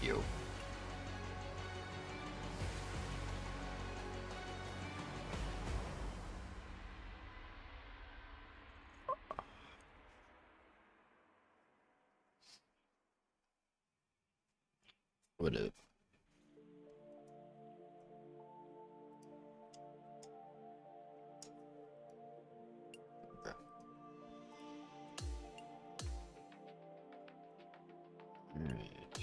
Yo. What up? Alright.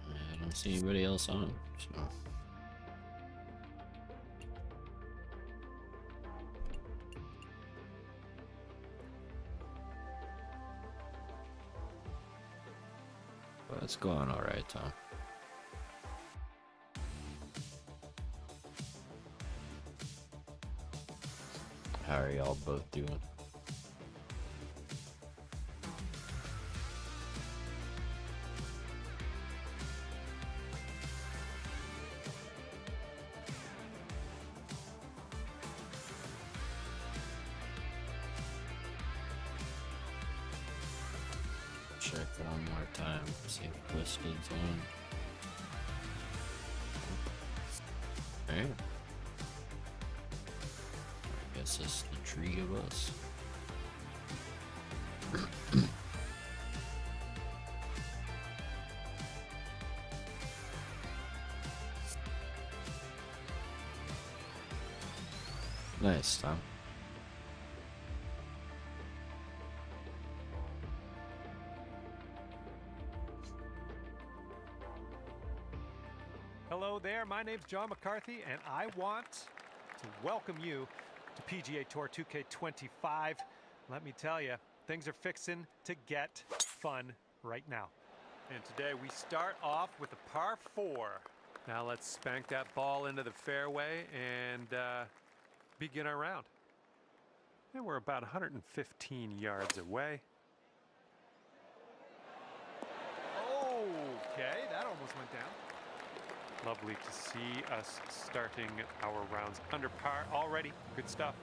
I don't see anybody else on, so. But it's going alright, Tom. How are y'all both doing? Check one more time, see if Twisted's on. Alright. I guess it's the tree of us. Nice, Tom. Hello there, my name's John McCarthy, and I want to welcome you to PGA Tour 2K25. Let me tell you, things are fixing to get fun right now. And today we start off with a par 4. Now let's spank that ball into the fairway and begin our round. And we're about 115 yards away. Okay, that almost went down. Lovely to see us starting our rounds under par already. Good stuff.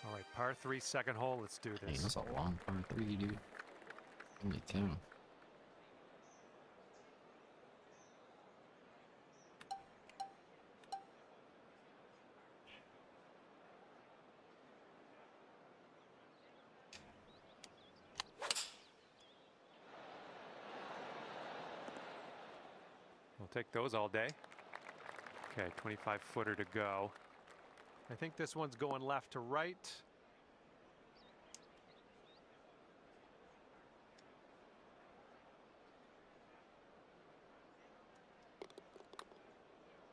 All right, par 3, second hole. Let's do Dang, this. that's a long par 3, dude. Holy cow. We'll take those all day. Okay, 25-footer to go. I think this one's going left to right.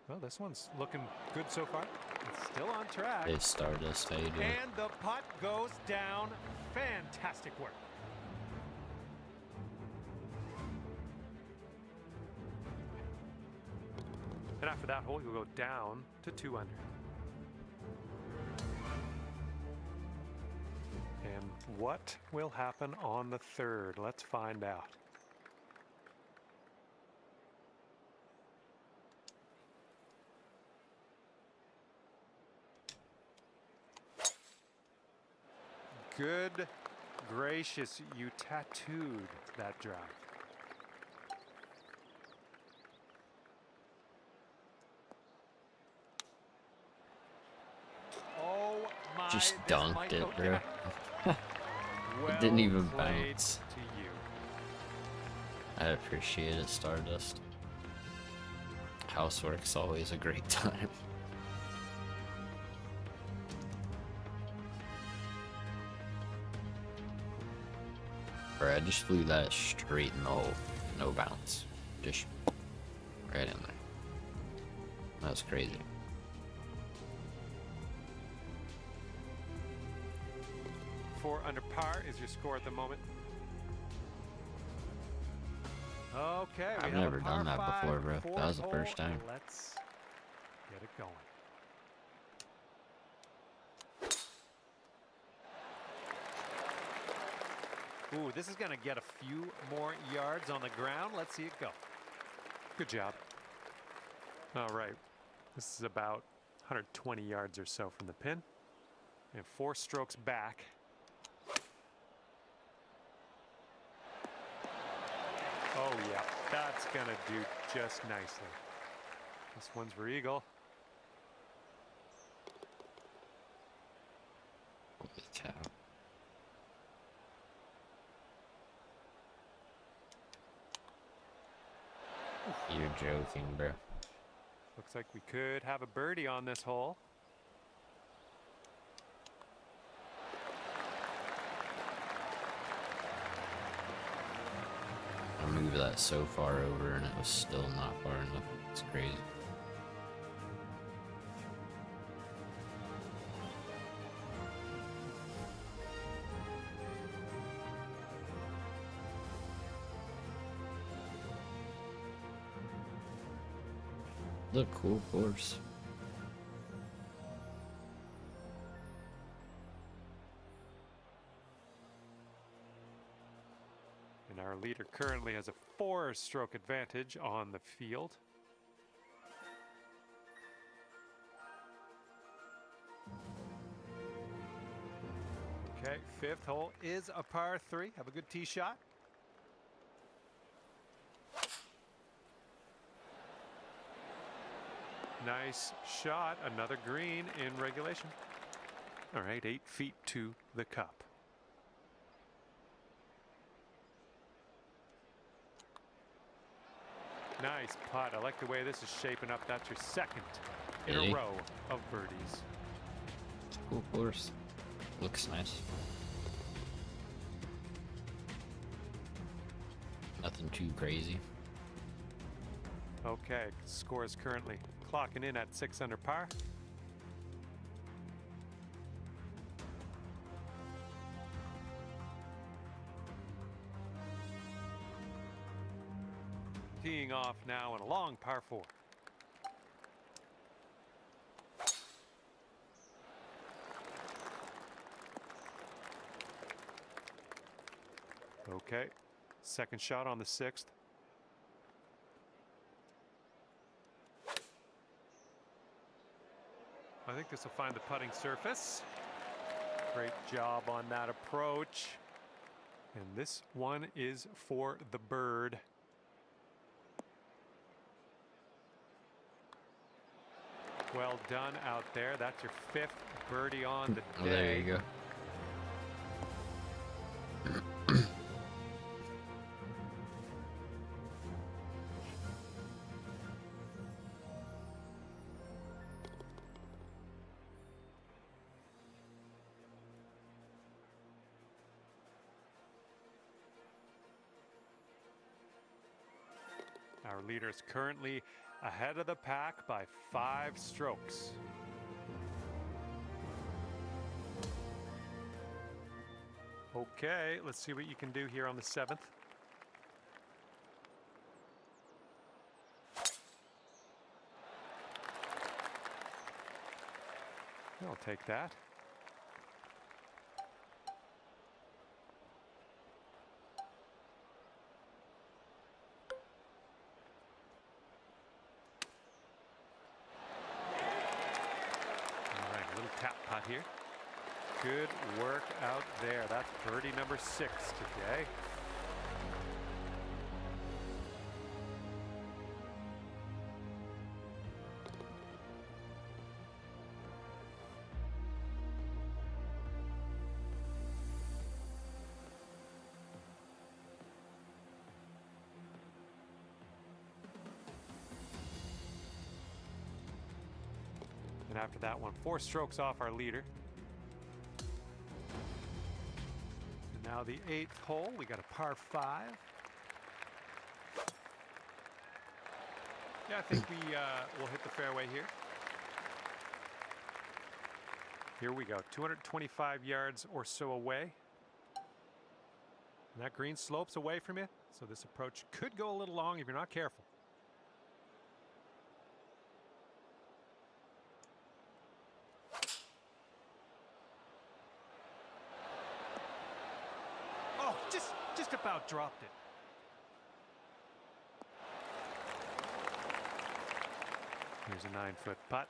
Well, this one's looking good so far. It's still on track. Hey, Stardust, how you doing? And the putt goes down. Fantastic work. And after that hole, you'll go down to 2 under. And what will happen on the third? Let's find out. Good gracious, you tattooed that drive. Oh my, Just this dunked might it, go bro. down. It didn't even Played bounce. to you. I appreciate it, Stardust. Housework's always a great time. Bro, I just flew that straight in the hole. No bounce. Just Right in there. That was crazy. Four under par is your score at the moment. Okay, we I've have never a par done that five, before, bro. That fourth was the first hole. time. Let's get it going. Ooh, this is going to get a few more yards on the ground. Let's see it go. Good job. All right. This is about 120 yards or so from the pin. And 4 strokes back. Oh, yeah. That's going to do just nicely. This one's for eagle. Holy cow. You're joking, bro. Looks like we could have a birdie on this hole. I moved that so far over and it was still not far enough. It's crazy. The cool course. And our leader currently has a 4-stroke advantage on the field. Okay, 5th hole is a par 3. Have a good tee shot. Nice shot. Another green in regulation. All right, 8 feet to the cup. Nice putt. I like the way this is shaping up. That's your 2nd in a row of birdies. It's a cool course. Looks nice. Nothing too crazy. Okay, score is currently clocking in at 6 under par. Teeing off now in a long par 4. Okay, 2nd shot on the 6th. I think this will find the putting surface. Great job on that approach. And this one is for the bird. Well done out there. That's your 5th birdie on the day. Oh, there you go. Our leader is currently ahead of the pack by 5 strokes. Okay, let's see what you can do here on the 7th. I'll take that. Tap putt here. Good work out there. That's birdie number 6 today. And after that one, 4 strokes off our leader. And now the 8th hole, we got a par 5. Yeah, I think we will hit the fairway here. Here we go, 225 yards or so away. And that green slopes away from you, so this approach could go a little long if you're not careful. Oh, just about dropped it. Here's a 9-foot putt.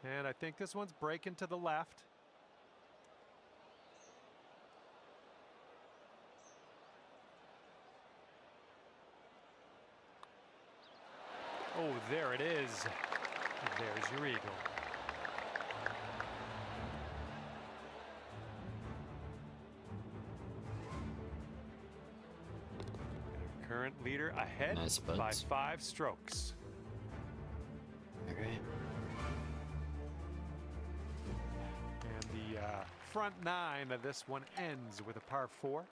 And I think this one's breaking to the left. Oh, there it is. There's your eagle. Our current leader ahead Nice by putts. 5 strokes. Okay. And the front 9 of this one ends with a par 4.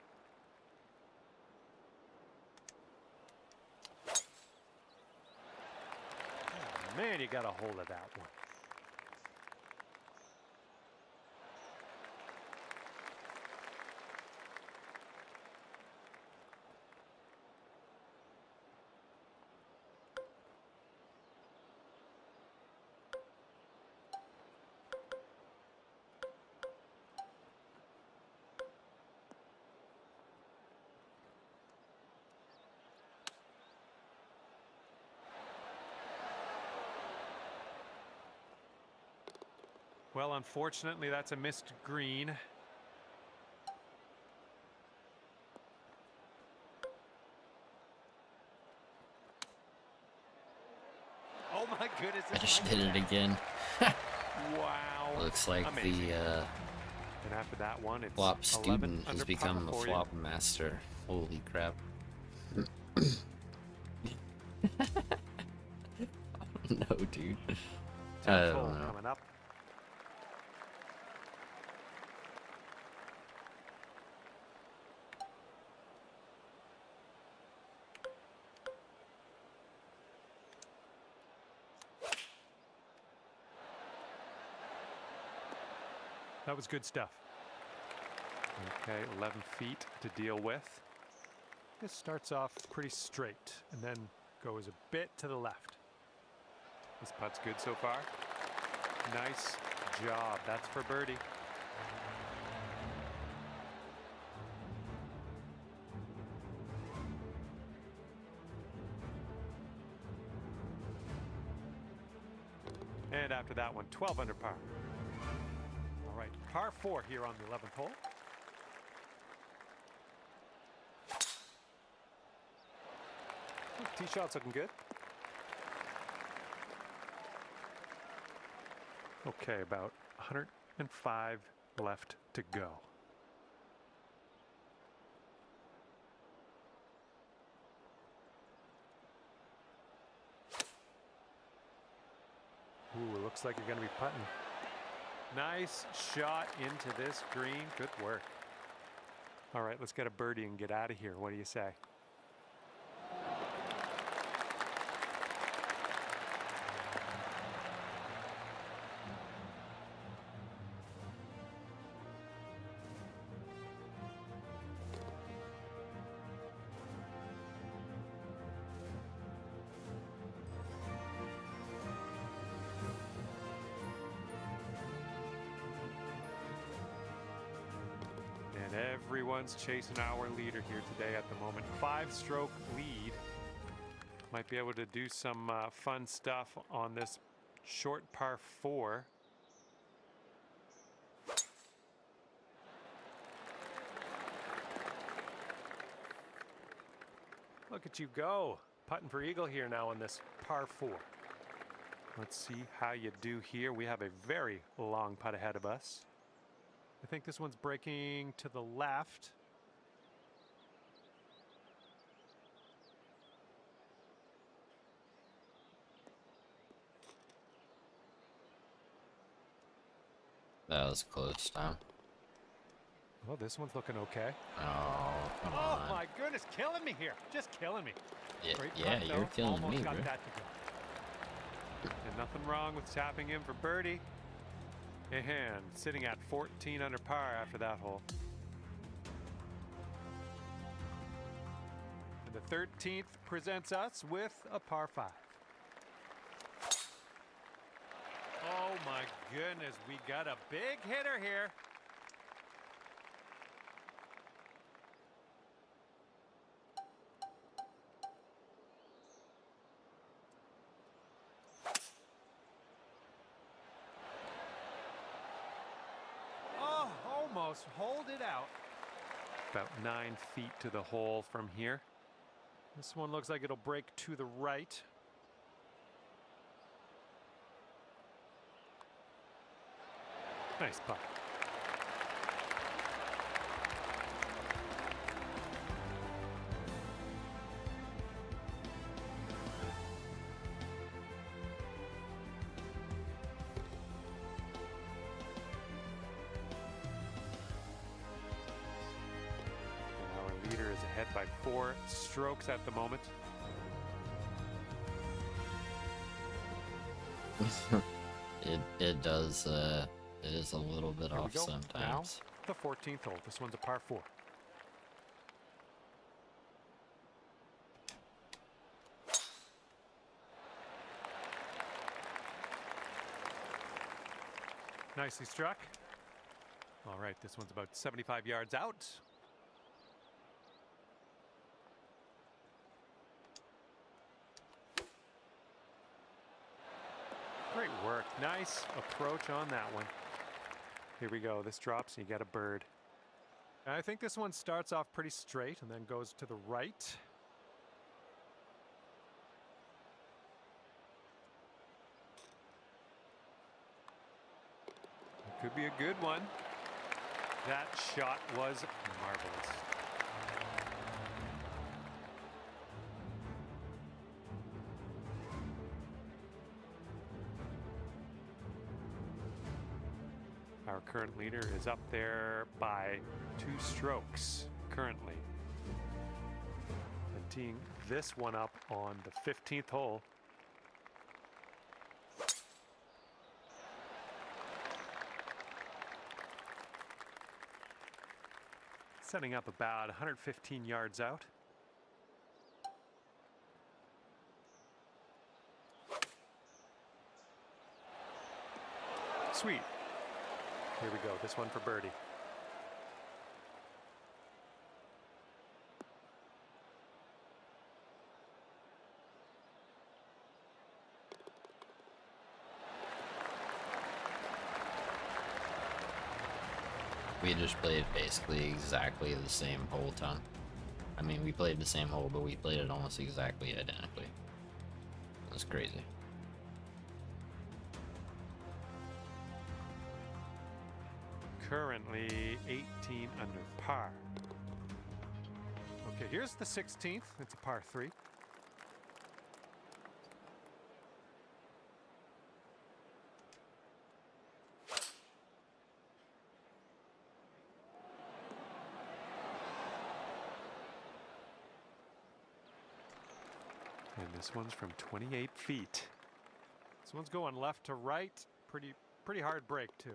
Oh, man, you got a hold of that one. Well, unfortunately, that's a missed green. Oh my goodness! I just hit it again. Wow. Looks like Amazing. the And after that one, it's flop 11 student has under become par a for you. flop master. Holy crap. No, dude. I 10th don't hole know. coming up. That was good stuff. Okay, 11 feet to deal with. This starts off pretty straight and then goes a bit to the left. This putt's good so far. Nice job. That's for birdie. And after that one, 12 under par. All right, par 4 here on the 11th hole. Tee shot's looking good. Okay, about 105 left to go. Ooh, looks like you're going to be putting. Nice shot into this green. Good work. All right, let's get a birdie and get out of here. What do you say? Everyone's chasing our leader here today at the moment. 5-stroke lead. Might be able to do some fun stuff on this short par 4. Look at you go. Putting for eagle here now on this par 4. Let's see how you do here. We have a very long putt ahead of us. I think this one's breaking to the left. That was close, Tom. Well, this one's looking okay. Oh, come Oh on. my goodness, killing me here. Just killing me. Yeah, Great yeah, putt, you're though. killing Almost me, got bro. that to go. And nothing wrong with tapping in for birdie. And sitting at 14 under par after that hole. And the 13th presents us with a par 5. Oh my goodness, we got a big hitter here. Oh, almost hold it out. About 9 feet to the hole from here. This one looks like it'll break to the right. Nice putt. Our leader is ahead by 4 strokes at the moment. It does it is a little bit Here we off go. sometimes. Now, the 14th hole. This one's a par 4. Nicely struck. All right, this one's about 75 yards out. Great work. Nice approach on that one. Here we go. This drops and you get a bird. I think this one starts off pretty straight and then goes to the right. It could be a good one. That shot was marvelous. Our current leader is up there by 2 strokes currently. And teeing this one up on the 15th hole. Setting up about 115 yards out. Sweet. Here we go. This one for birdie. We just played basically exactly the same whole ton. I mean, we played the same hole, but we played it almost exactly identically. That's crazy. Currently 18 under par. Okay, here's the 16th. It's a par 3. And this one's from 28 feet. This one's going left to right. Pretty hard break too.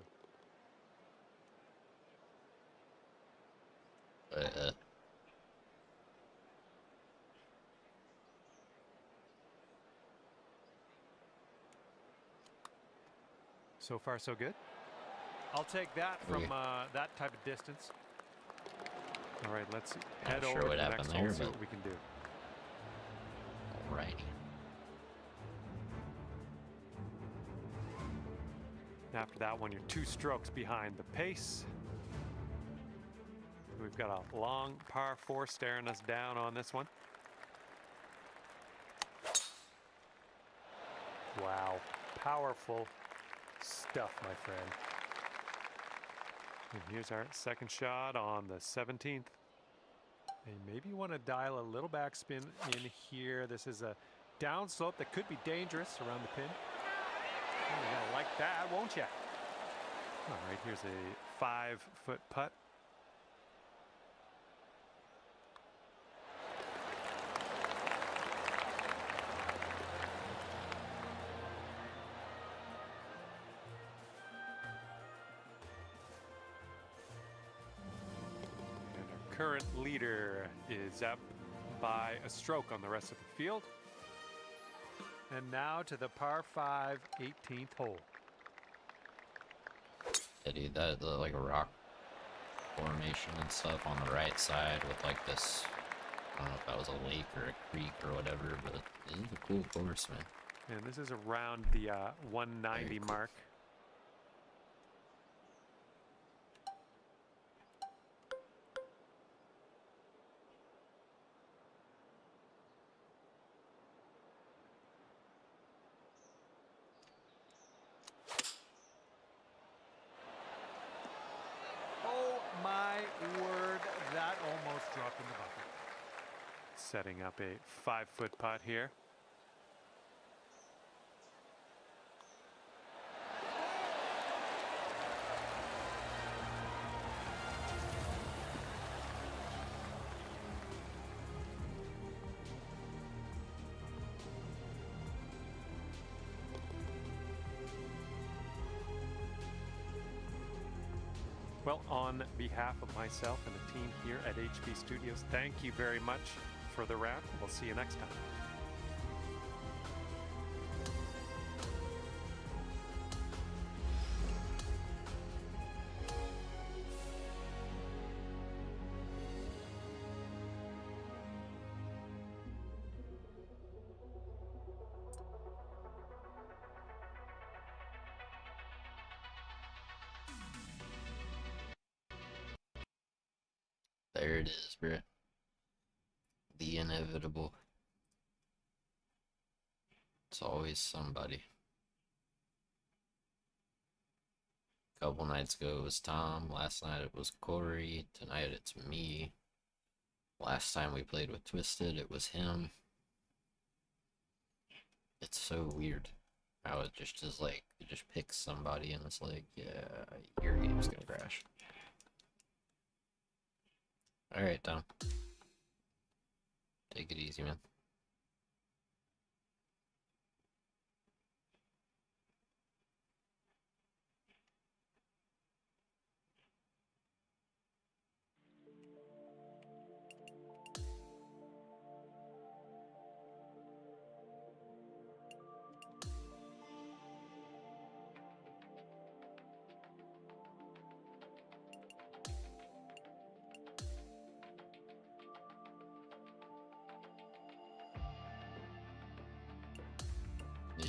So far, so good. I'll take that from that type of distance. All right, let's head over to the next hole and see what we can do. Alrighty. After that one, you're 2 strokes behind the pace. We've got a long par 4 staring us down on this one. Wow, powerful stuff, my friend. And here's our second shot on the 17th. And maybe you want to dial a little backspin in here. This is a downslope that could be dangerous around the pin. Oh, you're gonna like that, won't you? All right, here's a 5-foot putt. current leader is up by a stroke on the rest of the field. And now to the par 5 18th hole. Yeah, dude, that like a rock formation and stuff on the right side with like this. I don't know if that was a lake or a creek or whatever, but it is a cool course, man. And this is around the 190 cool. mark. Oh my word, that almost dropped in the bucket. Setting up a 5-foot putt here. Well, on behalf of myself and the team here at HB Studios, thank you very much for the round. We'll see you next time. There it is, bro. The inevitable. It's always somebody. A couple nights ago it was Tom. Last night it was Corey. Tonight it's me. Last time we played with Twisted, it was him. It's so weird how it just is like, it just picks somebody and it's like, yeah, your game's gonna crash. Alright, Tom. Take it easy, man.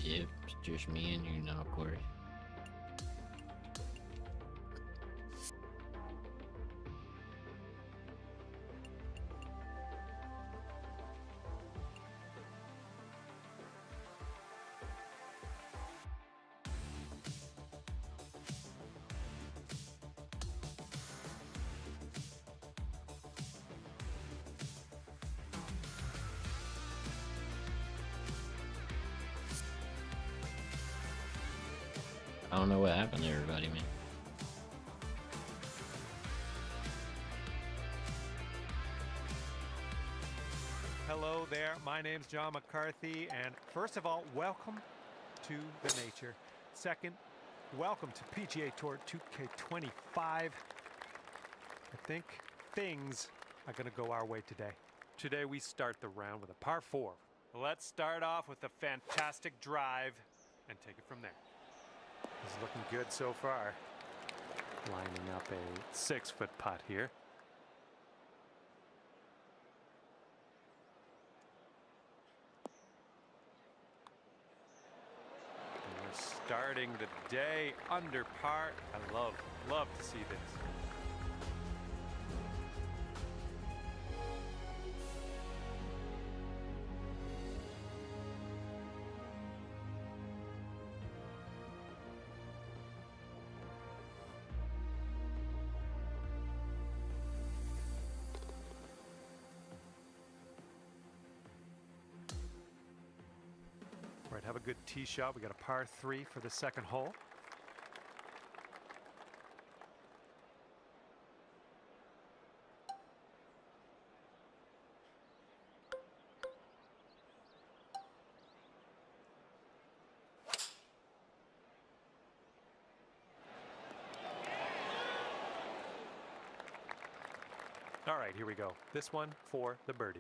Yep, it's just me and you now, Corey. I don't know what happened to everybody, man. Hello there, my name's John McCarthy, and first of all, welcome to the nature. Second, welcome to PGA Tour 2K25. I think things are going to go our way today. Today we start the round with a par 4. Let's start off with a fantastic drive and take it from there. This is looking good so far. Lining up a 6-foot putt here. And we're starting the day under par. I love to see this. All right, have a good tee shot. We got a par 3 for the second hole. All right, here we go. This one for the birdie.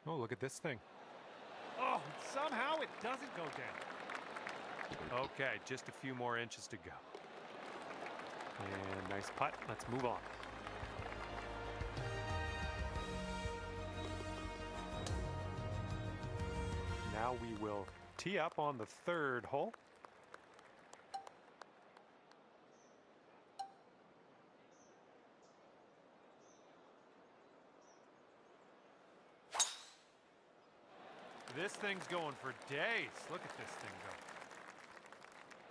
Oh, look at this thing. Oh, somehow it doesn't go down. Okay, just a few more inches to go. And nice putt. Let's move on. Now we will tee up on the third hole. This thing's going for days. Look at this thing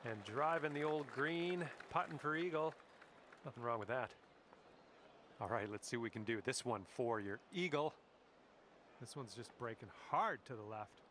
go. And driving the old green, putting for eagle. Nothing wrong with that. All right, let's see what we can do. This one for your eagle. This one's just breaking hard to the left.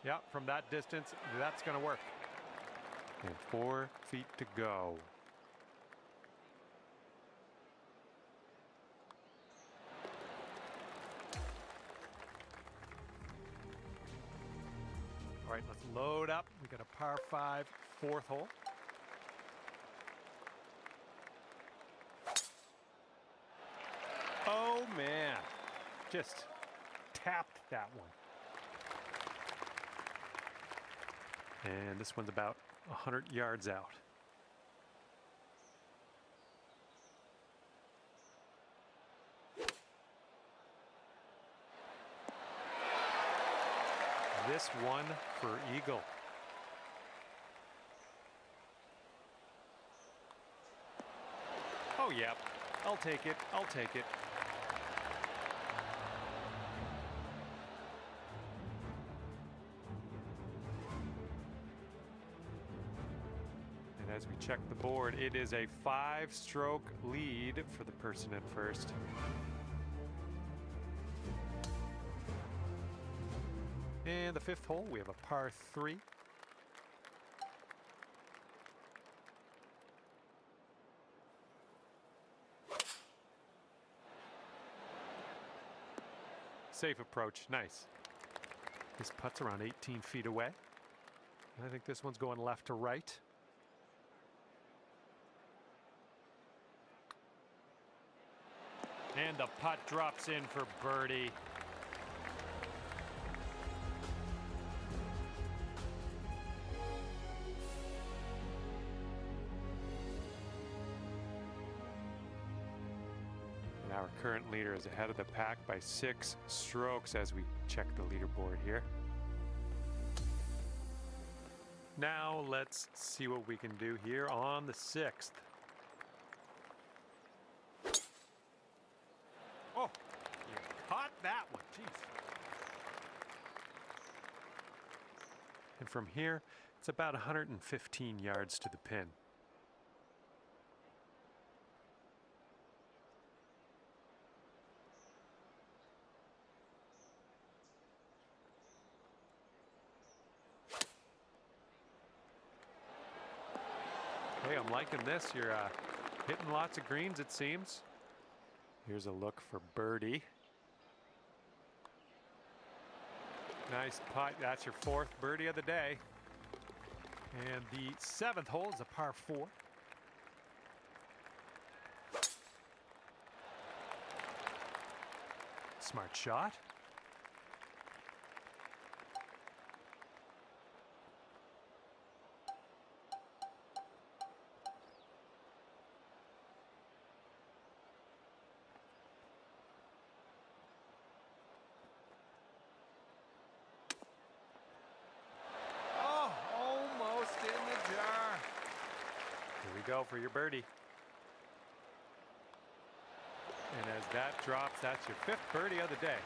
Yeah, from that distance, that's going to work. And 4 feet to go. All right, let's load up. We got a par 5, fourth hole. Oh, man. Just tapped that one. And this one's about 100 yards out. This one for eagle. Oh, yeah. I'll take it. I'll take it. And as we check the board, it is a 5-stroke lead for the person in first. And the fifth hole, we have a par 3. Safe approach, nice. This putt's around 18 feet away. I think this one's going left to right. And the putt drops in for birdie. And our current leader is ahead of the pack by 6 strokes as we check the leaderboard here. Now let's see what we can do here on the 6th. Oh, you caught that one, jeez. And from here, it's about 115 yards to the pin. Hey, I'm liking this. You're hitting lots of greens, it seems. Here's a look for birdie. Nice putt. That's your 4th birdie of the day. And the 7th hole is a par 4. Smart shot. Go for your birdie. And as that drops, that's your 5th birdie of the day.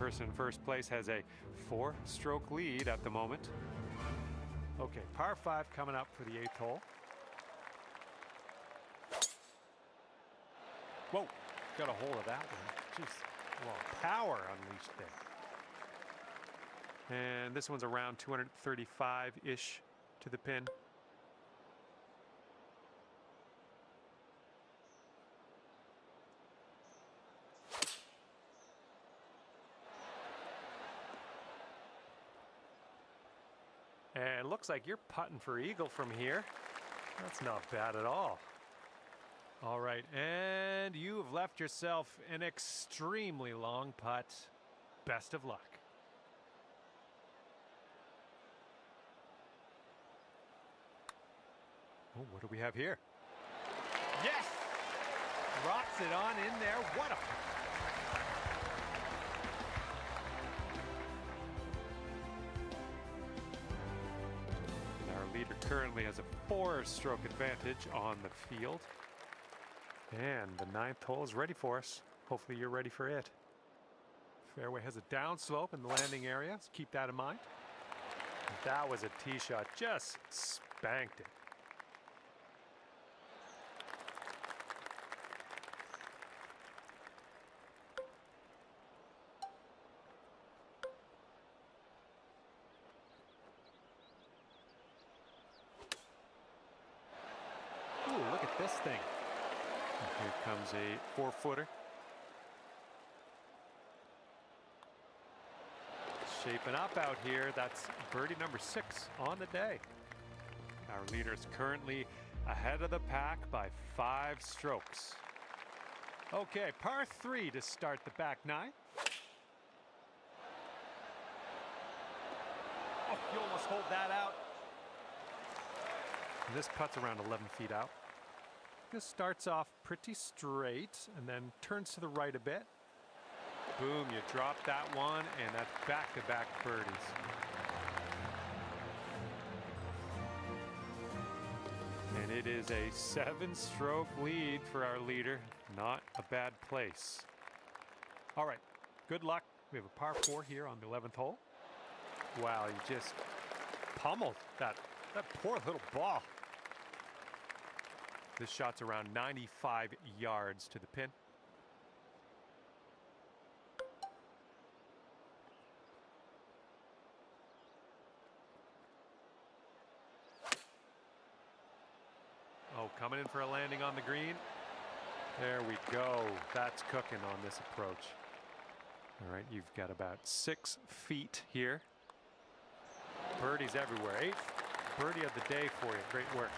person in first place has a 4-stroke lead at the moment. Okay, par 5 coming up for the 8th hole. Whoa, got a hold of that one. Jeez, well, power unleashed there. And this one's around 235-ish to the pin. And it looks like you're putting for eagle from here. That's not bad at all. All right, and you have left yourself an extremely long putt. Best of luck. Oh, what do we have here? Yes! Drops it on in there. What a... And our leader currently has a 4-stroke advantage on the field. And the 9th hole is ready for us. Hopefully you're ready for it. Fairway has a downslope in the landing area, so keep that in mind. That was a tee shot, just spanked it. Ooh, look at this thing. Here comes a 4-footer. Shaping up out here. That's birdie number 6 on the day. Our leader is currently ahead of the pack by 5 strokes. Okay, par 3 to start the back 9. Oh, you almost hold that out. And this putt's around 11 feet out. This starts off pretty straight and then turns to the right a bit. Boom, you drop that one, and that's back-to-back birdies. And it is a 7-stroke lead for our leader. Not a bad place. All right, good luck. We have a par 4 here on the 11th hole. Wow, you just pummeled that poor little ball. This shot's around 95 yards to the pin. Oh, coming in for a landing on the green. There we go. That's cooking on this approach. All right, you've got about 6 feet here. Birdies everywhere. 8th birdie of the day for you. Great work.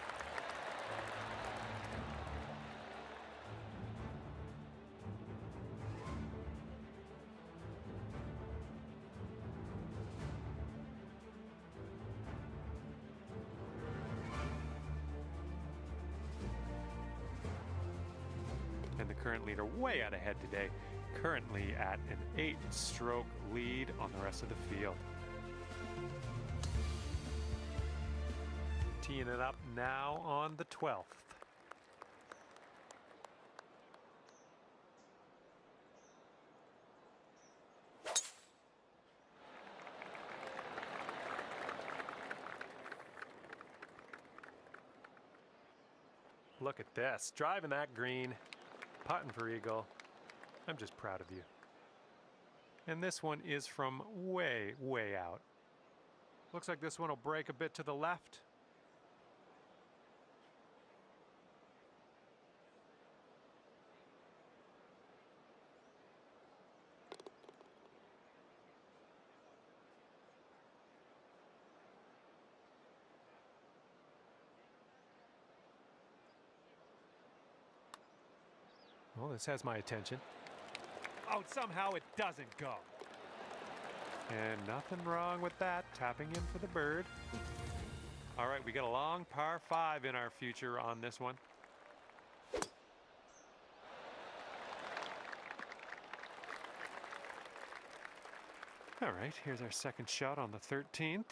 And the current leader way out ahead today, currently at an 8-stroke lead on the rest of the field. Teeing it up now on the 12th. Look at this, driving that green. Putting for eagle. I'm just proud of you. And this one is from way, way out. Looks like this one will break a bit to the left. Well, this has my attention. Oh, somehow it doesn't go. And nothing wrong with that. Tapping in for the bird. All right, we got a long par 5 in our future on this one. All right, here's our second shot on the 13th.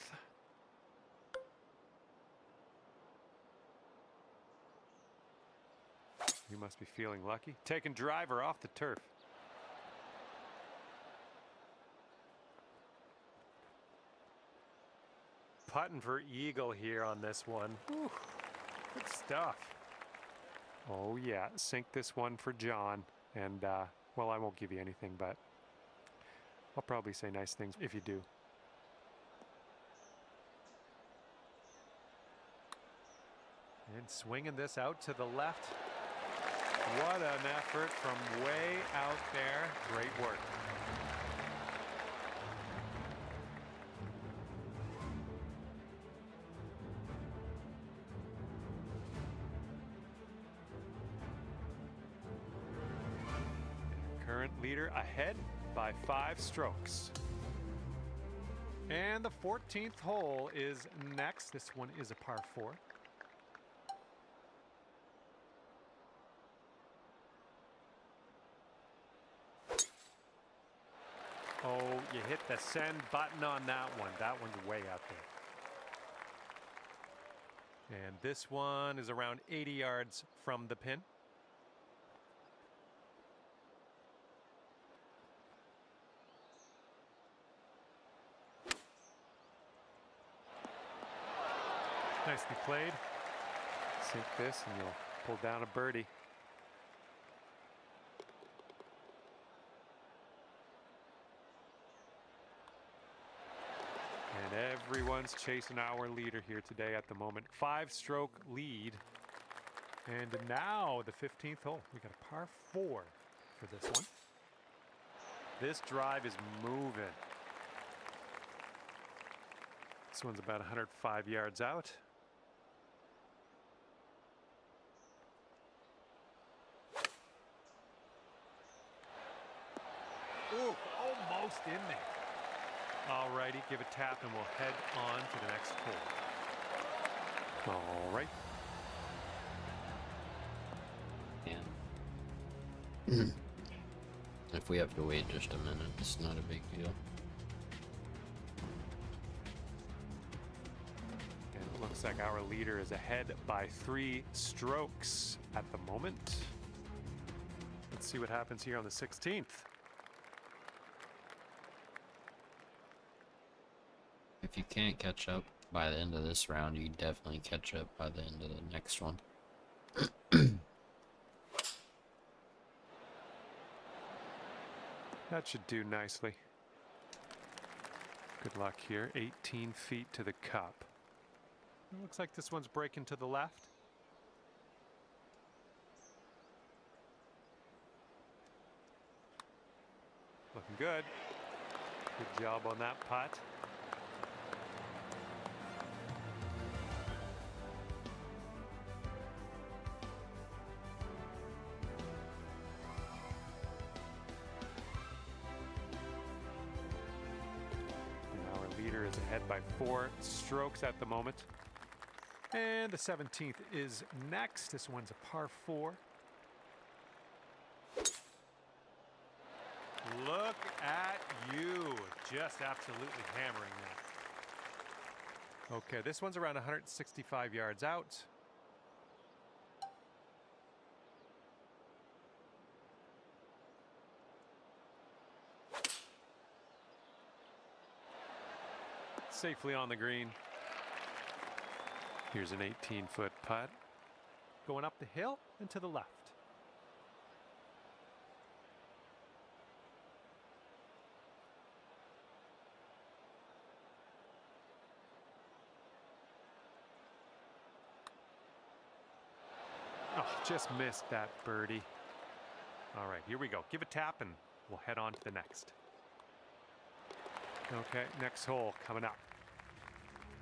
You must be feeling lucky. Taking driver off the turf. putting for eagle here on this one. Whew, good stuff. Oh yeah, sink this one for John. And well, I won't give you anything, but I'll probably say nice things if you do. And swinging this out to the left. What an effort from way out there. Great work. Current leader ahead by 5 strokes. And the 14th hole is next. This one is a par 4. Oh, you hit the send button on that one. That one's way out there. And this one is around 80 yards from the pin. Nicely played. Sink this and you'll pull down a birdie. And everyone's chasing our leader here today at the moment. 5-stroke lead. And now the 15th hole. We got a par 4 for this one. This drive is moving. This one's about 105 yards out. Ooh, almost in there. All righty, give a tap and we'll head on to the next hole. All right. Yeah. If we have to wait just a minute, it's not a big deal. And it looks like our leader is ahead by 3 strokes at the moment. Let's see what happens here on the 16th. If you can't catch up by the end of this round, you definitely catch up by the end of the next one. That should do nicely. Good luck here. 18 feet to the cup. It looks like this one's breaking to the left. Looking good. Good job on that putt. Is ahead by 4 strokes at the moment. And the 17th is next. This one's a par 4. Look at you. Just absolutely hammering that. Okay, this one's around 165 yards out. Safely on the green. Here's an 18-foot putt. Going up the hill and to the left. Oh, just missed that birdie. All right, here we go. Give a tap and we'll head on to the next. Okay, next hole coming up.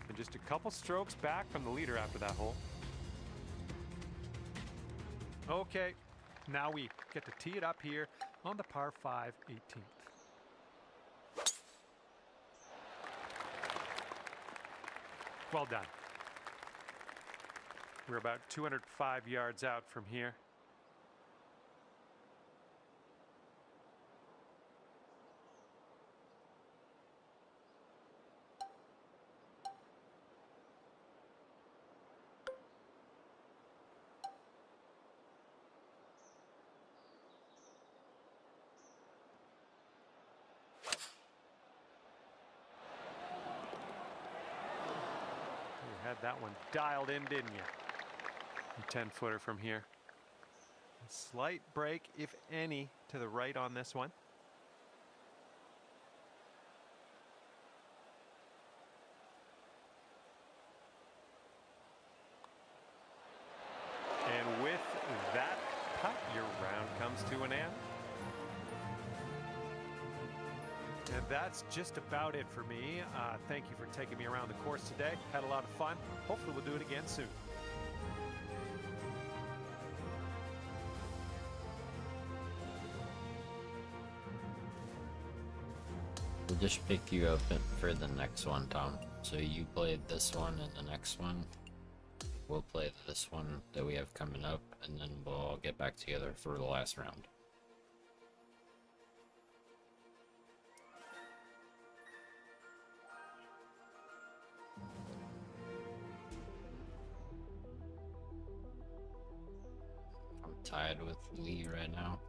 And just a couple strokes back from the leader after that hole. Okay, now we get to tee it up here on the par 5 18th. Well done. We're about 205 yards out from here. had that one dialed in, didn't you? 10-footer from here. A slight break, if any, to the right on this one. And with that putt, your round comes to an end. And that's just about it for me. Thank you for taking me around the course today. Had a lot of fun. Hopefully we'll do it again soon. We'll just pick you up for the next one, Tom. So you played this one and the next one. We'll play this one that we have coming up, and then we'll all get back together for the last round. I'm tied with Lee right now.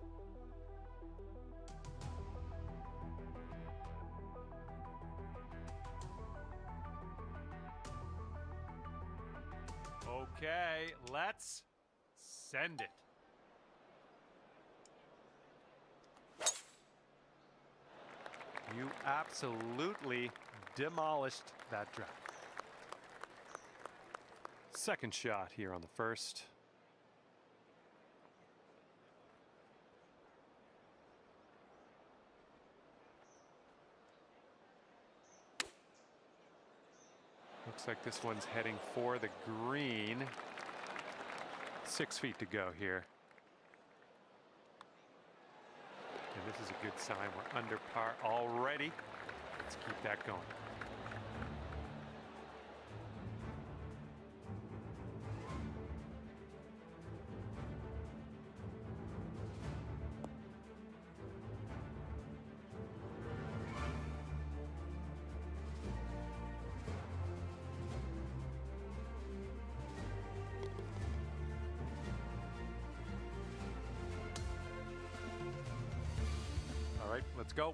Okay, let's send it. You absolutely demolished that drive. Second shot here on the first. Looks like this one's heading for the green. 6 feet to go here. And this is a good sign. We're under par already. Let's keep that going. All right, let's go.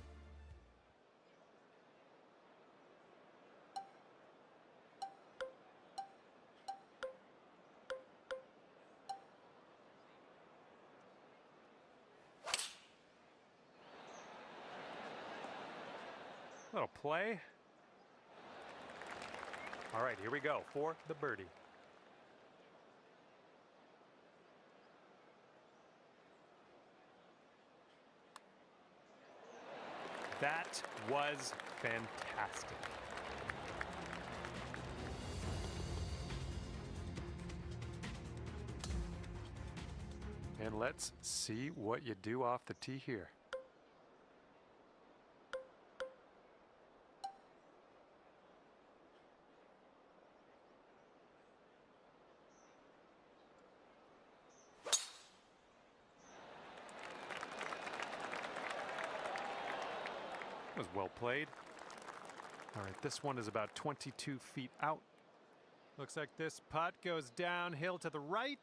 Little play. All right, here we go for the birdie. That was fantastic. And let's see what you do off the tee here. Was well played. All right, this one is about 22 feet out. Looks like this putt goes downhill to the right.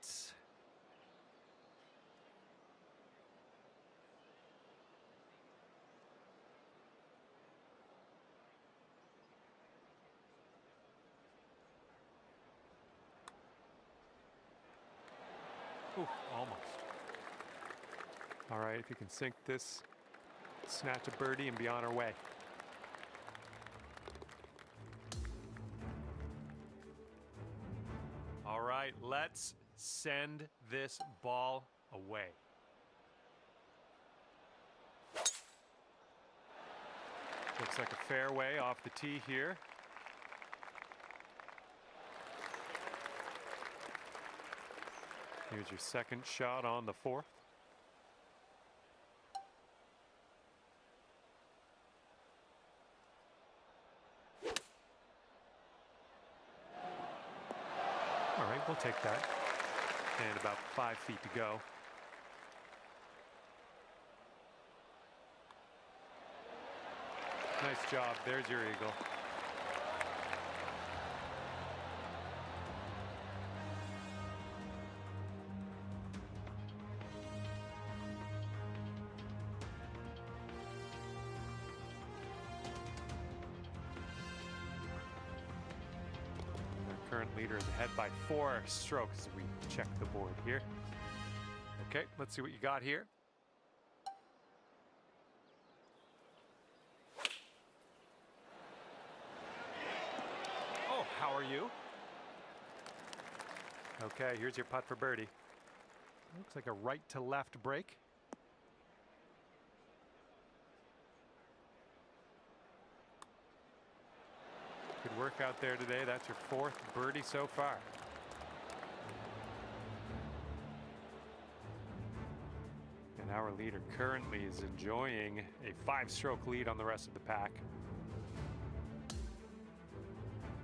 Ooh, almost. All right, if you can sink this, snatch a birdie and be on our way. All right, let's send this ball away. Looks like a fairway off the tee here. Here's your second shot on the fourth. All right, we'll take that. And about 5 feet to go. Nice job. There's your eagle. Currently leader is ahead by 4 strokes as we check the board here. Okay, let's see what you got here. Oh, how are you? Okay, here's your putt for birdie. Looks like a right to left break. Good work out there today. That's your 4th birdie so far. And our leader currently is enjoying a 5-stroke lead on the rest of the pack.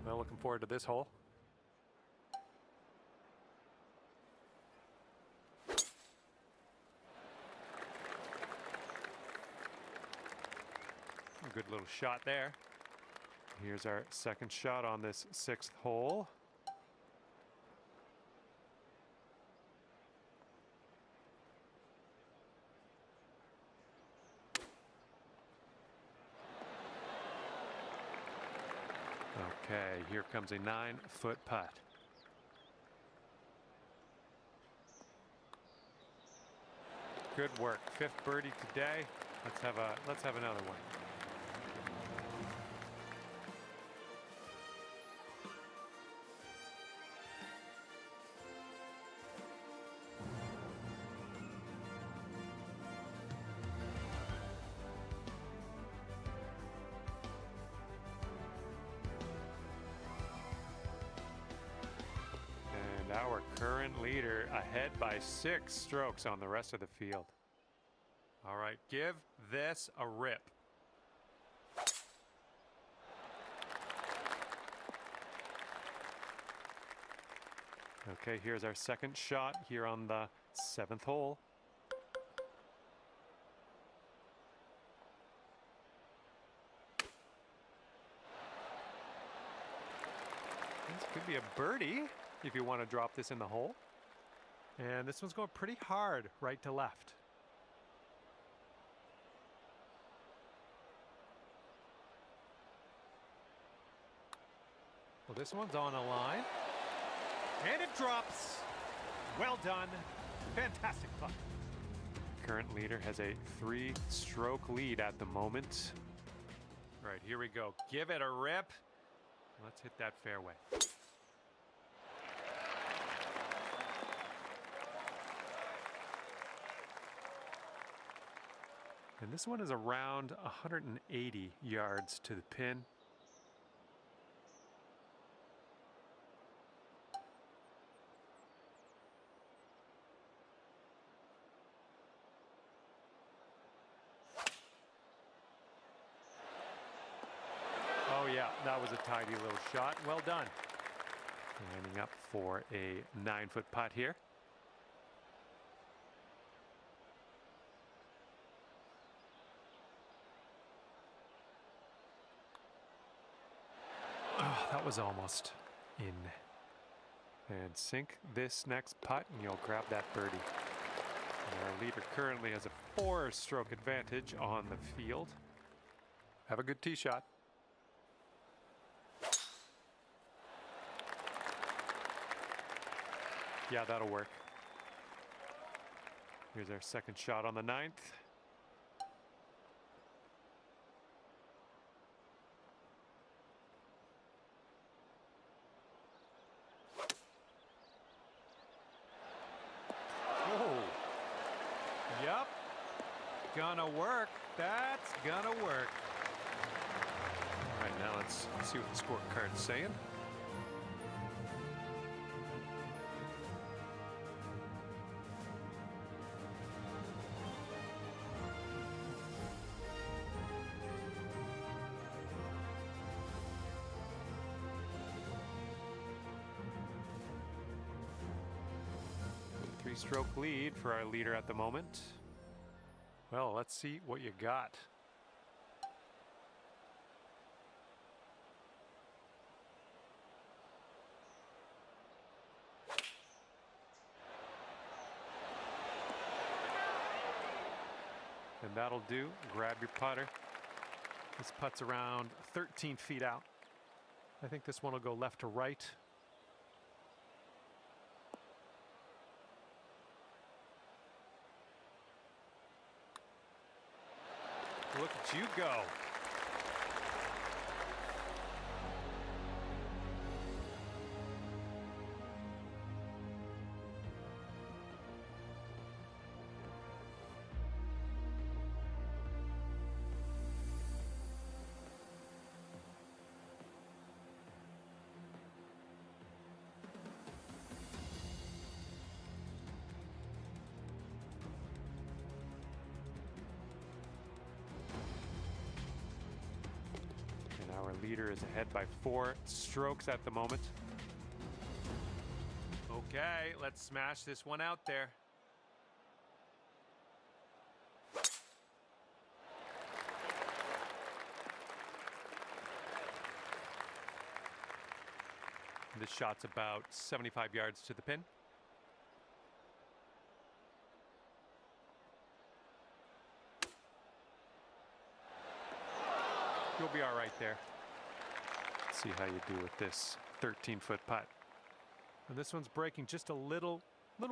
Well, looking forward to this hole. A good little shot there. Here's our second shot on this 6th hole. Okay, here comes a 9-foot putt. Good work. 5th birdie today. Let's have another one. And our current leader ahead by 6 strokes on the rest of the field. All right, give this a rip. Okay, here's our second shot here on the 7th hole. This could be a birdie if you want to drop this in the hole. And this one's going pretty hard right to left. Well, this one's on a line. And it drops. Well done. Fantastic putt. Current leader has a 3-stroke lead at the moment. All right, here we go. Give it a rip. Let's hit that fairway. And this one is around 180 yards to the pin. Oh yeah, that was a tidy little shot. Well done. Lining up for a 9-foot putt here. Oh, that was almost in. And sink this next putt and you'll grab that birdie. And our leader currently has a 4-stroke advantage on the field. Have a good tee shot. Yeah, that'll work. Here's our second shot on the 9th. Oh, yep, gonna work. That's gonna work. All right, now let's see what the scorecard's saying. Three-stroke lead for our leader at the moment. Well, let's see what you got. And that'll do. Grab your putter. This putt's around 13 feet out. I think this one will go left to right. Look at you go. Our leader is ahead by 4 strokes at the moment. Okay, let's smash this one out there. This shot's about 75 yards to the pin. You'll be all right there. See how you do with this 13-foot putt. And this one's breaking just a little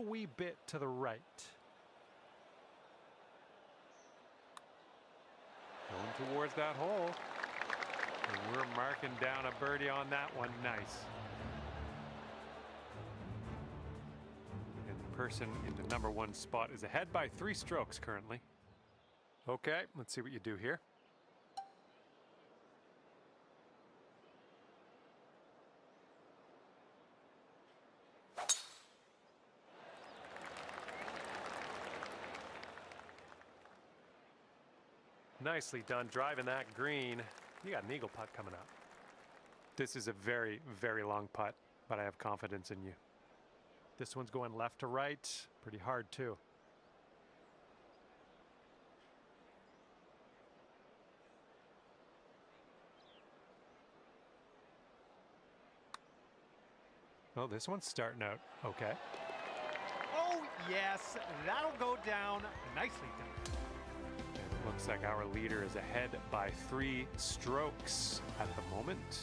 wee bit to the right. Going towards that hole. And we're marking down a birdie on that one. Nice. And the person in the number 1 spot is ahead by 3 strokes currently. Okay, let's see what you do here. Nicely done driving that green. You got an eagle putt coming up. This is a very, very long putt, but I have confidence in you. This one's going left to right, pretty hard too. Oh, this one's starting out okay. Oh, yes, that'll go down. Nicely done. Looks like our leader is ahead by 3 strokes at the moment.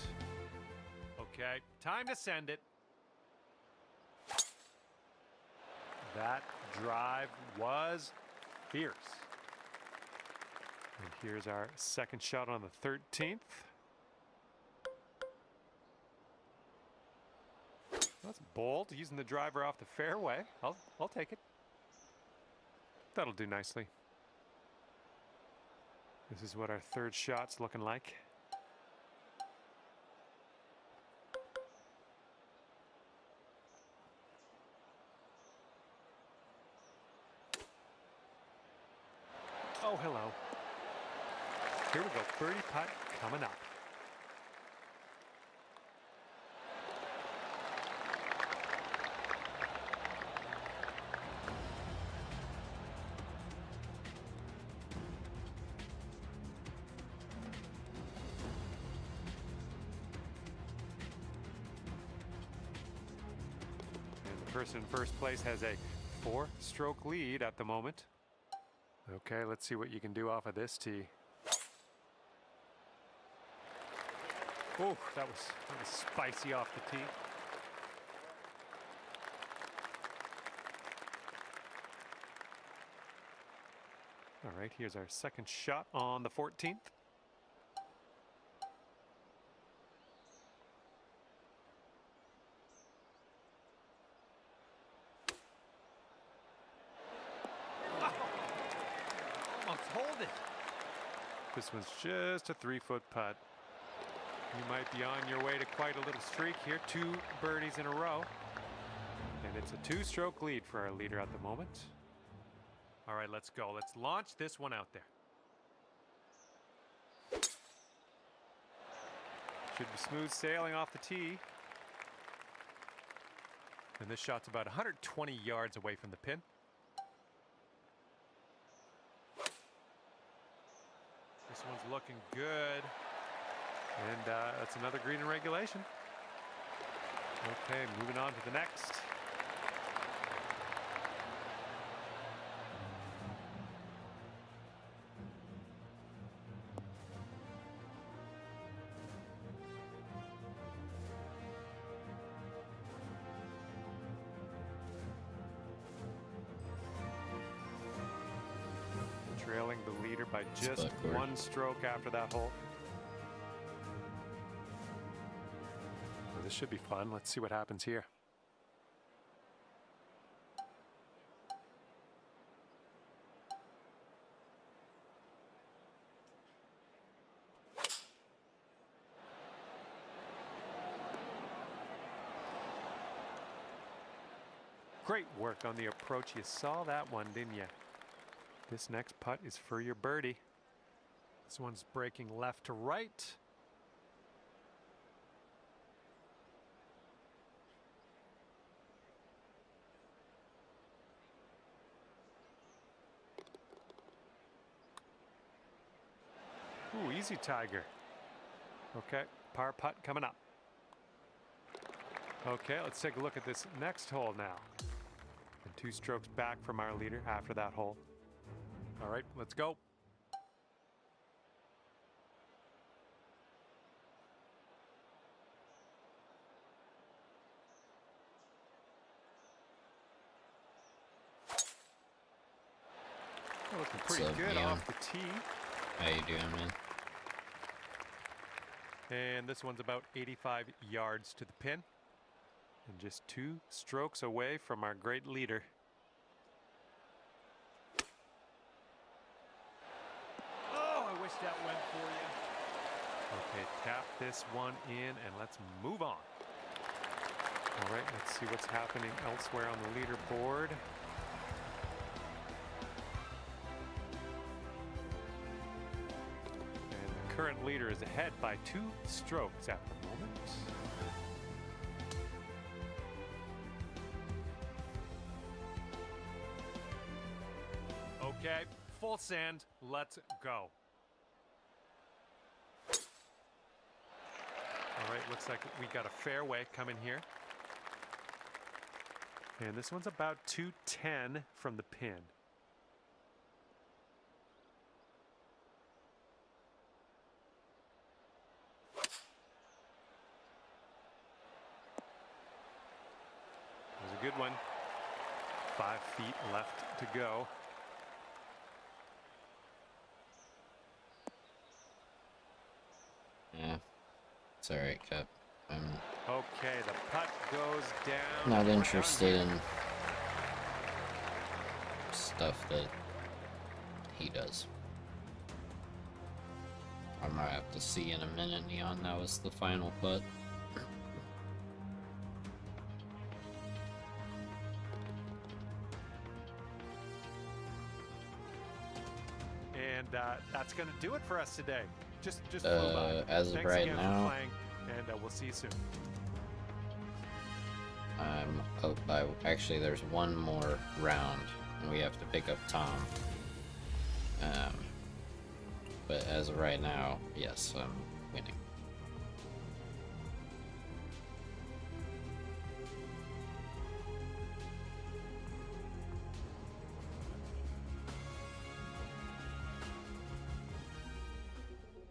Okay, time to send it. That drive was fierce. And here's our second shot on the 13th. That's bold, using the driver off the fairway. I'll take it. That'll do nicely. This is what our third shot's looking like. Oh, hello. Here we go. Birdie putt coming up. Person in first place has a 4-stroke lead at the moment. Okay, let's see what you can do off of this tee. Oh, that was spicy off the tee. All right, here's our second shot on the 14th. Hold it. This one's just a 3-foot putt. You might be on your way to quite a little streak here. 2 birdies in a row. And it's a 2-stroke lead for our leader at the moment. All right, let's go. Let's launch this one out there. Should be smooth sailing off the tee. And this shot's about 120 yards away from the pin. This one's looking good. And that's another green in regulation. Okay, moving on to the next. Trailing the leader by just Spuckler. one stroke after that hole. Well, this should be fun. Let's see what happens here. Great work on the approach. You saw that one, didn't you? This next putt is for your birdie. This one's breaking left to right. Ooh, easy, Tiger. Okay, par putt coming up. Okay, let's take a look at this next hole now. And 2 strokes back from our leader after that hole. All right, let's go. Looking pretty up, good Ian? off the tee. How you doing, man? And this one's about 85 yards to the pin. And just 2 strokes away from our great leader. Oh, I wish that went for you. Okay, tap this one in and let's move on. All right, let's see what's happening elsewhere on the leaderboard. And the current leader is ahead by 2 strokes at the moment. Okay, full sand, let's go. All right, looks like we got a fairway coming here. And this one's about 210 from the pin. That was a good one. 5 feet left to go. Yeah, it's alright, Cap. I'm Okay, the putt goes down. not We're done interested here. in stuff that he does. I might have to see in a minute, Neon. That was the final putt. And that's going to do it for us today. Just flew by. As of Thanks right again now, for playing, and we'll see you soon. I'm up by. Actually, there's one more round, and we have to pick up Tom. But as of right now, yes, I'm winning.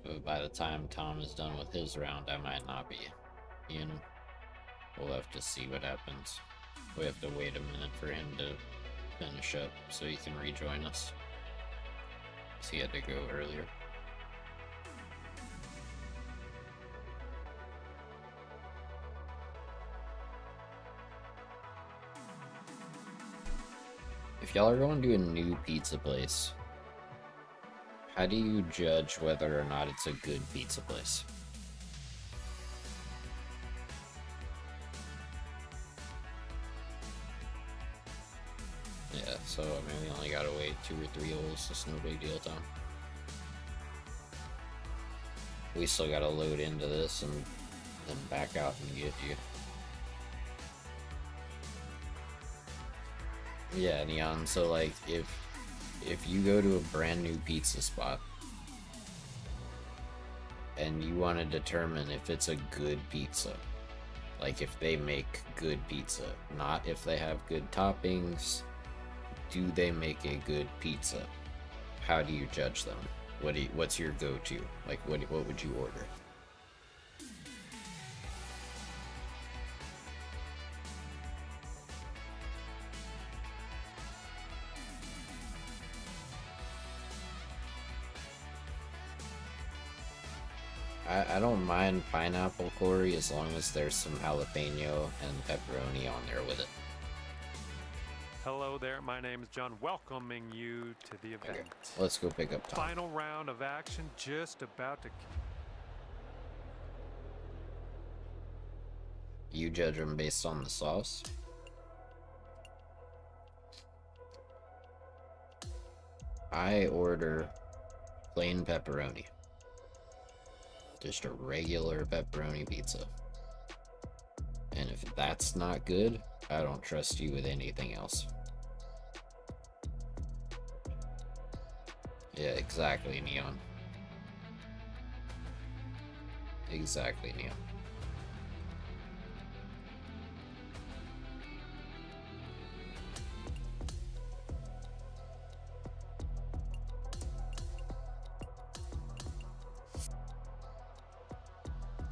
But by the time Tom is done with his round, I might not be in. We'll have to see what happens. We have to wait a minute for him to finish up so he can rejoin us. 'Cause he had to go earlier. If y'all are going to a new pizza place, how do you judge whether or not it's a good pizza place? Yeah, so I mean, we only gotta wait 2 or 3 holes. It's no big deal, Tom. We still gotta load into this and then back out and get you. Yeah, Neon. So like, if you go to a brand new pizza spot and you want to determine if it's a good pizza, like if they make good pizza, not if they have good toppings, do they make a good pizza? How do you judge them? What's your go-to? Like, what would you order? I don't mind pineapple, Corey, as long as there's some jalapeno and pepperoni on there with it. Hello there, my name is John, welcoming you to the event. Okay, let's go pick up Tom. Final round of action just about to... You judge them based on the sauce? I order plain pepperoni. Just a regular pepperoni pizza. And if that's not good, I don't trust you with anything else. Yeah, exactly, Neon. Exactly, Neon.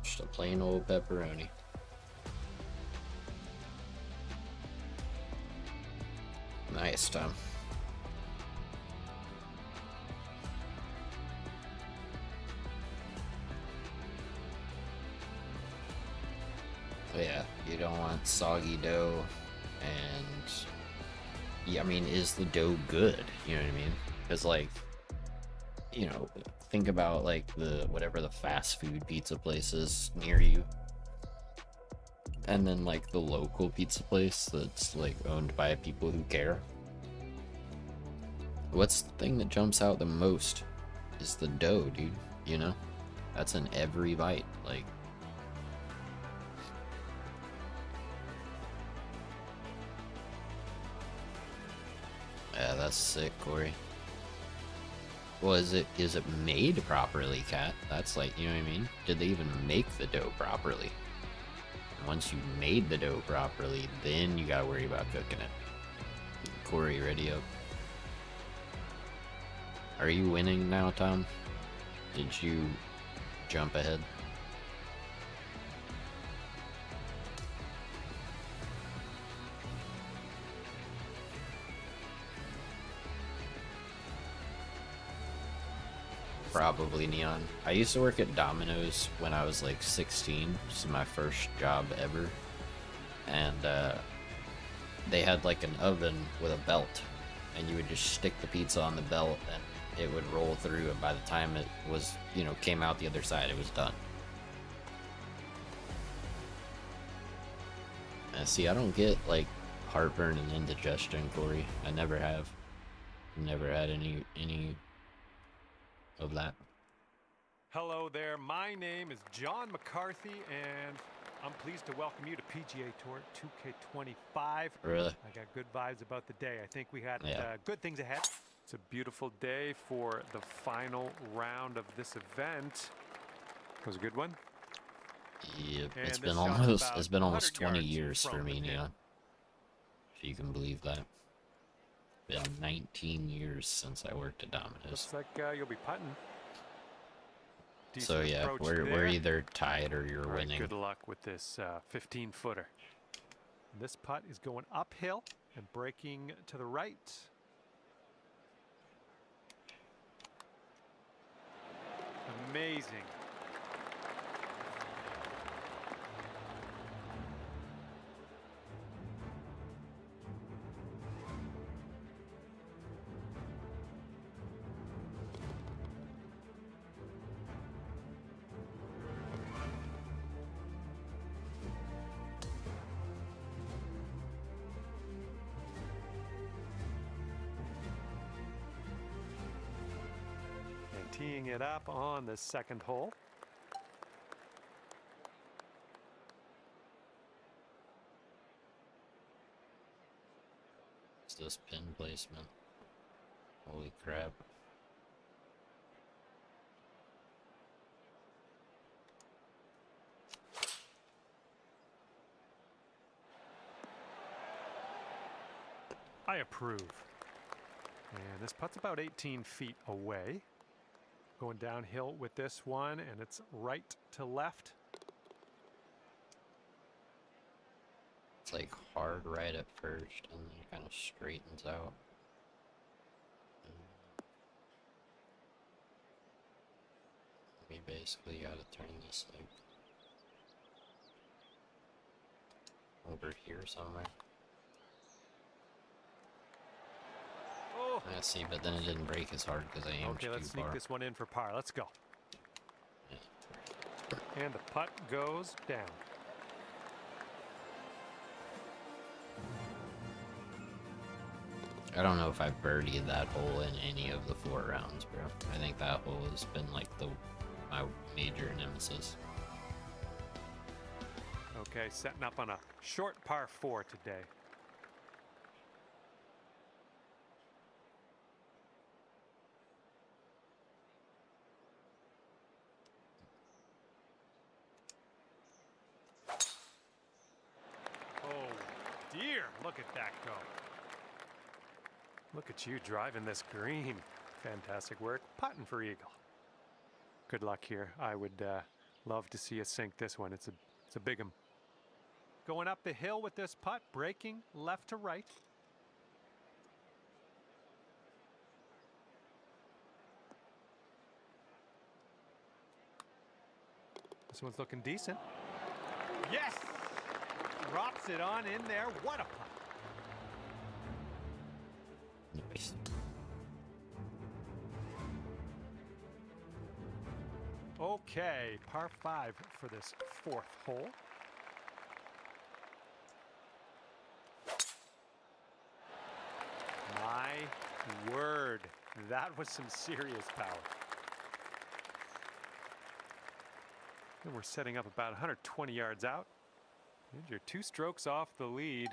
Just a plain old pepperoni. Nice, Tom. Oh, yeah, you don't want soggy dough, and yeah, I mean, is the dough good? You know what I mean? Because, like, you know, think about like whatever the fast food pizza place is near you, and then like the local pizza place that's like owned by people who care. What's the thing that jumps out the most is the dough, dude. You know, that's in every bite. Like, yeah, that's sick, Corey. Well, is it made properly, Kat? That's like, you know what I mean? Did they even make the dough properly? Once you made the dough properly, then you gotta worry about cooking it. Corey, ready up. Are you winning now, Tom? Did you jump ahead? Probably, Neon. I used to work at Domino's when I was like 16. This is my first job ever. And they had like an oven with a belt. And you would just stick the pizza on the belt and it would roll through. And by the time it was, you know, came out the other side, it was done. And see, I don't get like heartburn and indigestion, Corey. I never have. Never had any of that. Hello there, my name is John McCarthy, and I'm pleased to welcome you to PGA Tour 2K25. Really? I got good vibes about the day. I think we got Yeah. good things ahead. It's a beautiful day for the final round of this event. It was a good one. Yep, And it's this been shot almost about 20 100 yards years from for the me, pin. Neon. If you can believe that. Been 19 years since I worked at Domino's. Looks like you'll be putting. So Decent yeah, approach we're there. either tied or you're All right, winning. good luck with this 15-footer. This putt is going uphill and breaking to the right. Amazing. And teeing it up on the second hole. It's this pin placement. Holy crap. I approve. And this putt's about 18 feet away. Going downhill with this one, and it's right to left. It's like hard right at first and then it kind of straightens out. Maybe basically. You gotta turn this like over here somewhere. Oh, I see, but then it didn't break as hard because I aimed okay, too let's sneak far. this one in for par. Let's go. Yeah. And the putt goes down. I don't know if I've birdied that hole in any of the 4 rounds, bro. I think that hole has been like my major nemesis. Okay, setting up on a short par 4 today. Oh dear, look at that go. Look at you driving this green. Fantastic work. Putting for eagle. Good luck here. I would love to see you sink this one. It's a big 'em. Going up the hill with this putt, breaking left to right. This one's looking decent. Yes! Drops it on in there. What a putt. Nice. Okay, par 5 for this 4th hole. My word, that was some serious power. And we're setting up about 120 yards out. And you're 2 strokes off the lead.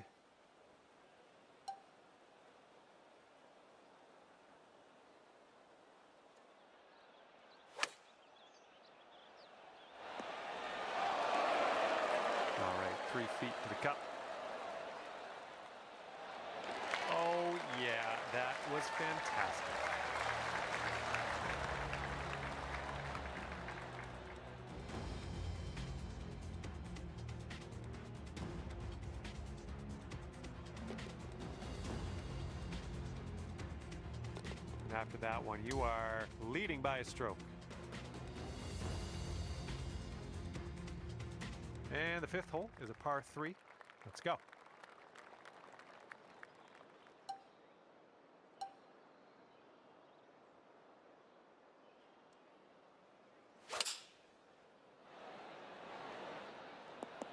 All right, 3 feet to the cup. Oh, yeah, that was fantastic. And after that one, you are leading by a stroke. And the 5th hole is a par 3. Let's go.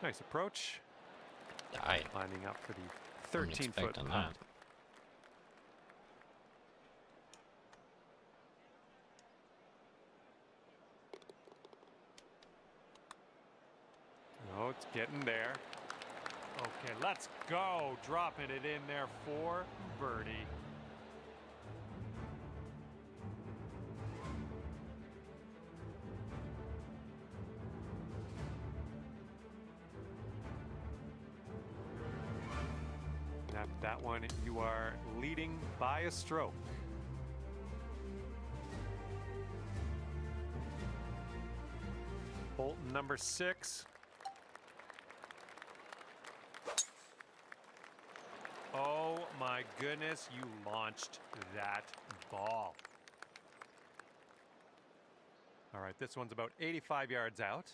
Nice approach. Died. Lining up for the Wasn't 13-foot expecting putt. that. Oh, it's getting there. Okay, let's go. Dropping it in there for birdie. And after that one, you are leading by a stroke. Hole number 6. Oh my goodness, you launched that ball. All right, this one's about 85 yards out.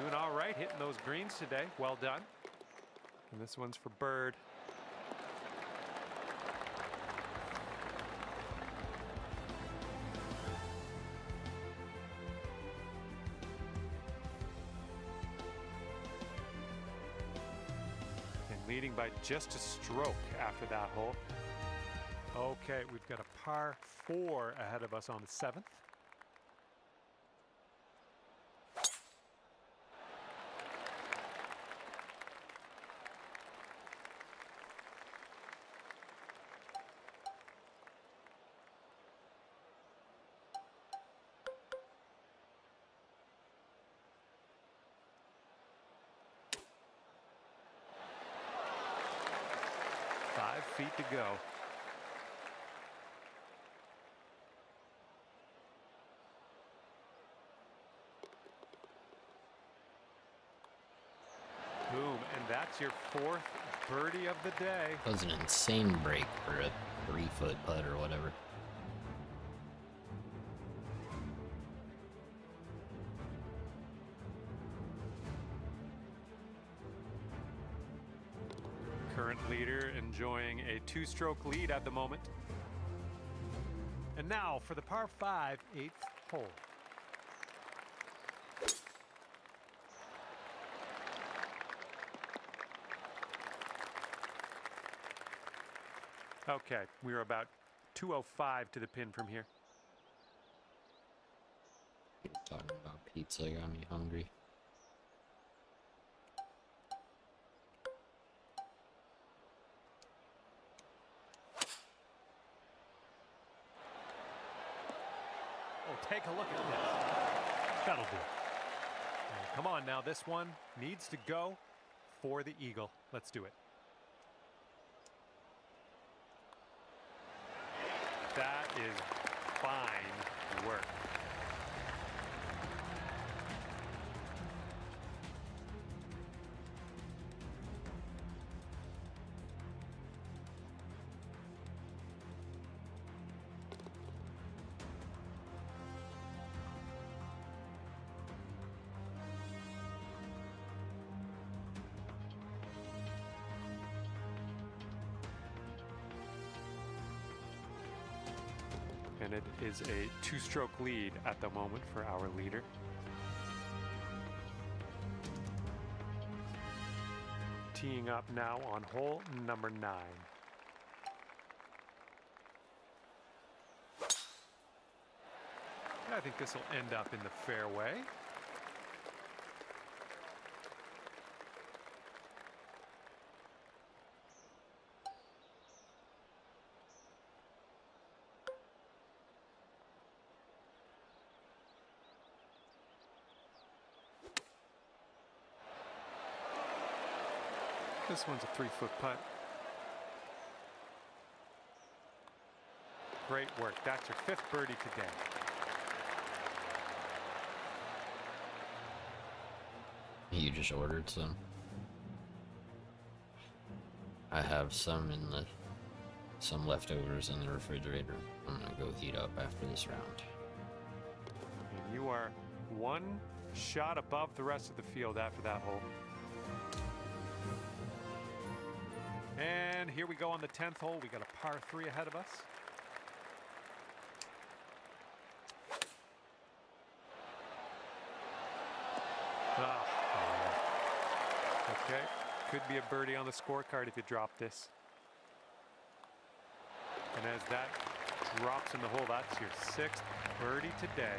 Doing all right, hitting those greens today. Well done. And this one's for bird. And leading by just a stroke after that hole. Okay, we've got a par 4 ahead of us on the 7th. Five feet to go. Boom, and that's your 4th birdie of the day. That was an insane break for a 3-foot putt or whatever. Current leader enjoying a 2-stroke lead at the moment. And now for the par 5, 8th hole. Okay, we're about 205 to the pin from here. Talking about pizza got me hungry. Oh, take a look at this. That'll do. Oh, come on now, this one needs to go for the eagle. Let's do it. That is fine work. And it is a 2-stroke lead at the moment for our leader. Teeing up now on hole number 9. I think this will end up in the fairway. This one's a 3-foot putt. Great work. That's your 5th birdie today. You just ordered some. I have some leftovers in the refrigerator. I'm gonna go heat up after this round. And you are 1 shot above the rest of the field after that hole. And here we go on the 10th hole. We got a par 3 ahead of us. Ah, yeah. Okay, could be a birdie on the scorecard if you drop this. And as that drops in the hole, that's your 6th birdie today.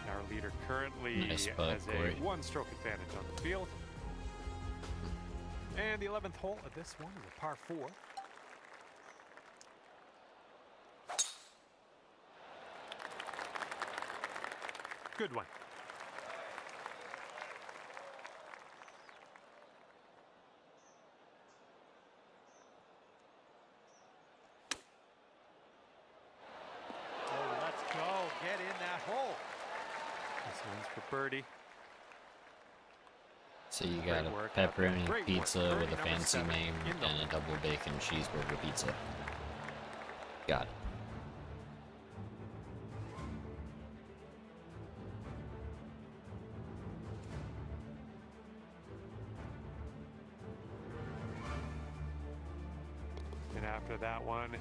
Our leader currently Nice putt, has Corey. a 1-stroke advantage on the field. And the 11th hole of this one is a par 4. Good one. Oh, let's go. Get in that hole. This one's for birdie. So you Great got a work. pepperoni Great pizza work. with a Birdie number fancy 7 name in the and a double bacon cheeseburger pizza. Got it. And after that one,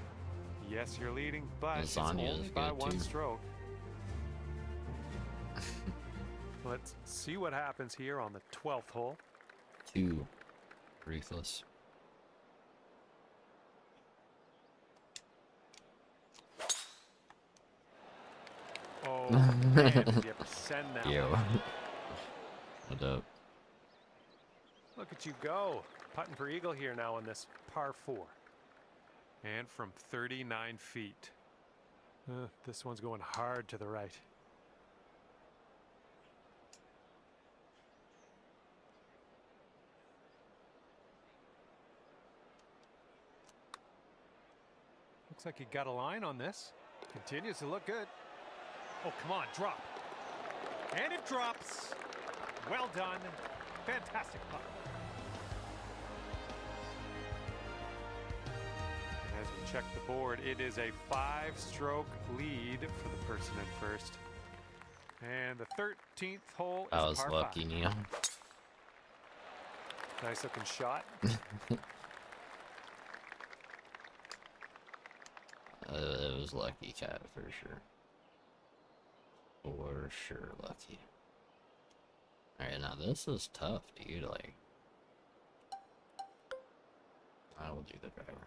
yes, you're leading, but it's Lasagna only is by good, 1 too. stroke. Let's see what happens here on the 12th hole. 2. Ruthless. Oh, man, did you ever send that Yo. one? What up? Look at you go. Putting for eagle here now on this par 4. And from 39 feet. This one's going hard to the right. Looks like he got a line on this. Continues to look good. Oh, come on, drop. And it drops. Well done. Fantastic putt. As we check the board, it is a 5-stroke lead for the person at first. And the 13th hole is I was par lucky, 5. Neil. Nice looking shot. It was lucky, Cat, for sure. For sure, lucky. Alright, now this is tough, dude. Like, I will do the driver.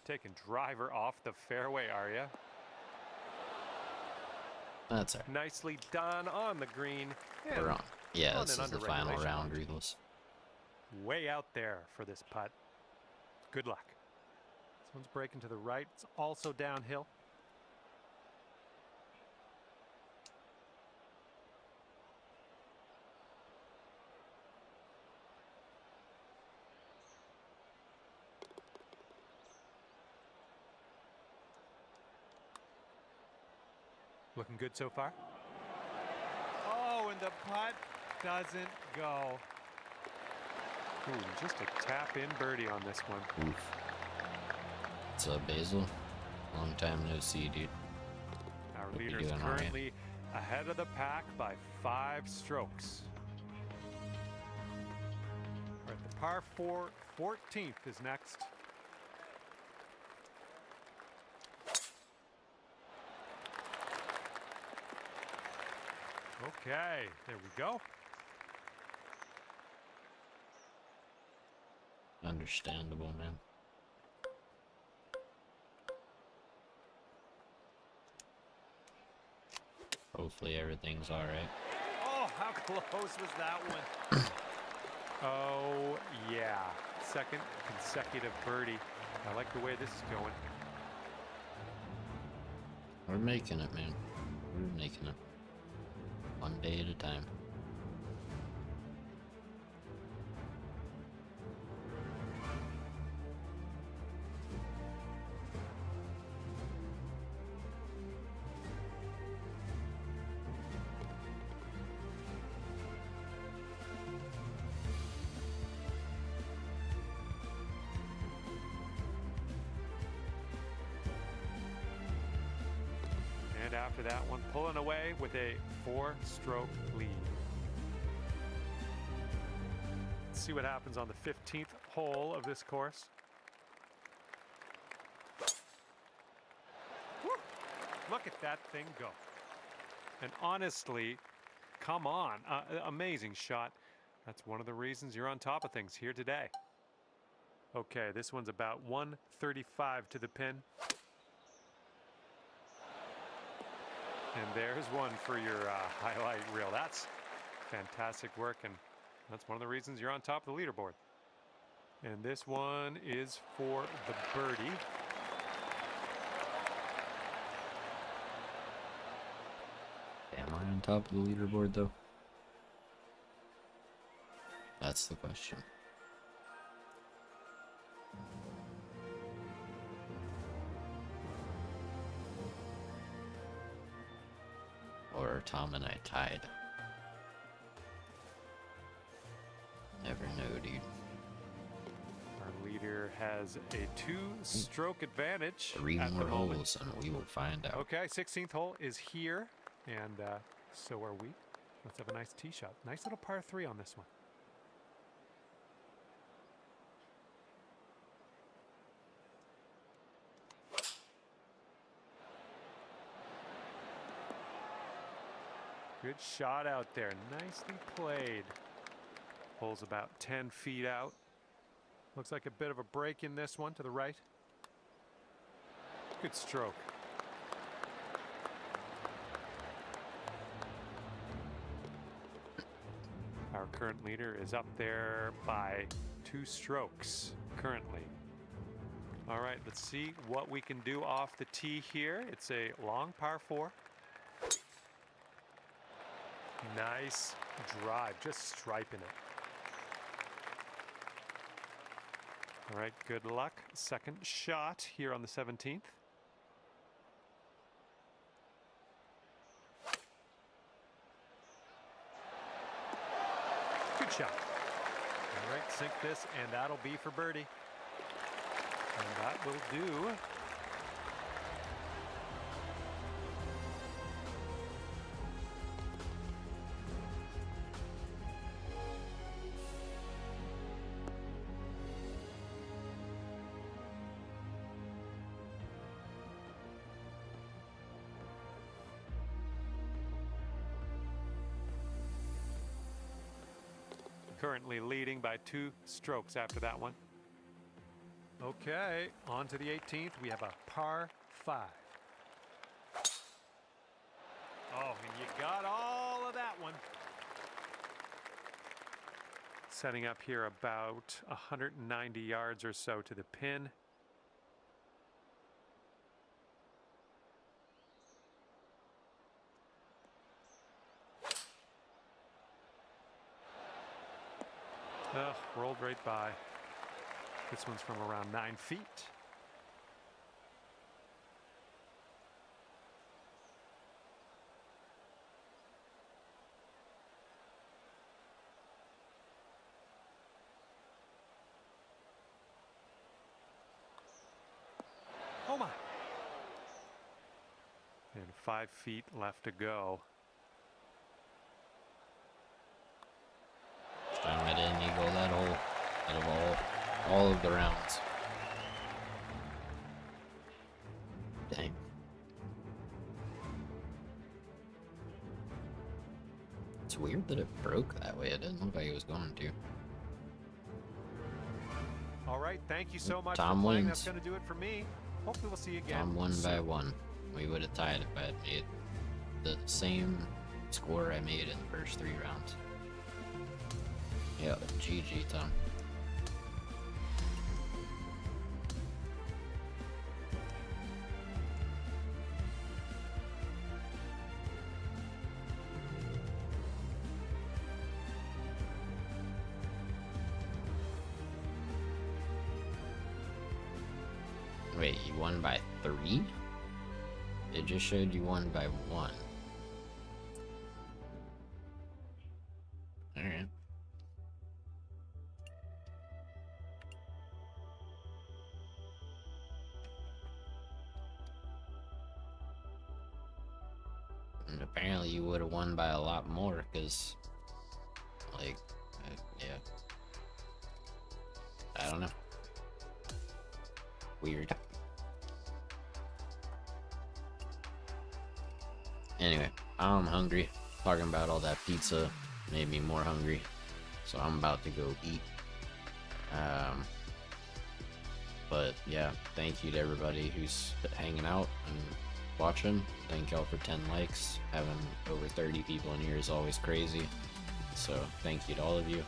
Taking driver off the fairway, are ya? That's alright. Nicely done on the green. And We're on. Yeah, on this and is the under final regulation. round, Regals. Way out there for this putt. Good luck. This one's breaking to the right. It's also downhill. Looking good so far. Oh, and the putt doesn't go. Ooh, just a tap-in birdie on this one. Oof. What's up, Basil? Long time no see, dude. Our Hope you're leader is doing all right. currently ahead of the pack by 5 strokes. All right, the par 4 14th is next. Okay, there we go. Understandable, man. Hopefully everything's alright. Oh, how close was that one? Oh, yeah. Second consecutive birdie. I like the way this is going. We're making it, man. We're making it. One day at a time. And after that one, pulling away with a 4-stroke lead. Let's see what happens on the 15th hole of this course. Woo! Look at that thing go. And honestly, come on, amazing shot. That's one of the reasons you're on top of things here today. Okay, this one's about 135 to the pin. And there's one for your highlight reel. That's fantastic work, and that's one of the reasons you're on top of the leaderboard. And this one is for the birdie. Am I on top of the leaderboard, though? That's the question. Or Tom and I tied. Never know, dude. Our leader has a 2-stroke advantage 3 at more the moment. holes and we will find out. Okay, 16th hole is here, and so are we. Let's have a nice tee shot. Nice little par 3 on this one. Good shot out there. Nicely played. Hole's about 10 feet out. Looks like a bit of a break in this one to the right. Good stroke. Our current leader is up there by 2 strokes currently. All right, let's see what we can do off the tee here. It's a long par 4. Nice drive, just striping it. All right, good luck. Second shot here on the 17th. Good shot. All right, sink this, and that'll be for birdie. And that will do. Currently leading by 2 strokes after that one. Okay, on to the 18th. We have a par 5. Oh, and you got all of that one. Setting up here about 190 yards or so to the pin. Rolled right by. This one's from around 9 feet. Oh my. And 5 feet left to go. Time I didn't eagle that hole out of all of the rounds. Dang. It's weird that it broke that way. It didn't look like it was going to. All right, thank you so much Tom for playing. wins. That's going to do it for me. Hopefully we'll see you again. Tom won by soon. 1. We would have tied if I had made the same score I made in the first 3 rounds. Yeah, GG, Tom. Wait, you won by 3? It just showed you won by 1. Alright. And apparently you would have won by a lot more, because, like, yeah. I don't know. Weird. Anyway, I'm hungry. Talking about all that pizza made me more hungry, so I'm about to go eat. But yeah, thank you to everybody who's hanging out and watching. Thank y'all for 10 likes. Having over 30 people in here is always crazy, so thank you to all of you.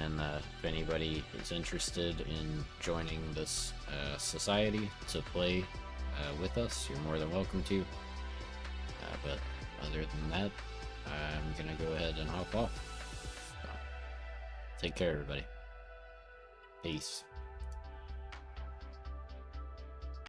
And if anybody is interested in joining this society to play with us, you're more than welcome to. But other than that, I'm gonna go ahead and hop off. So, take care, everybody. Peace.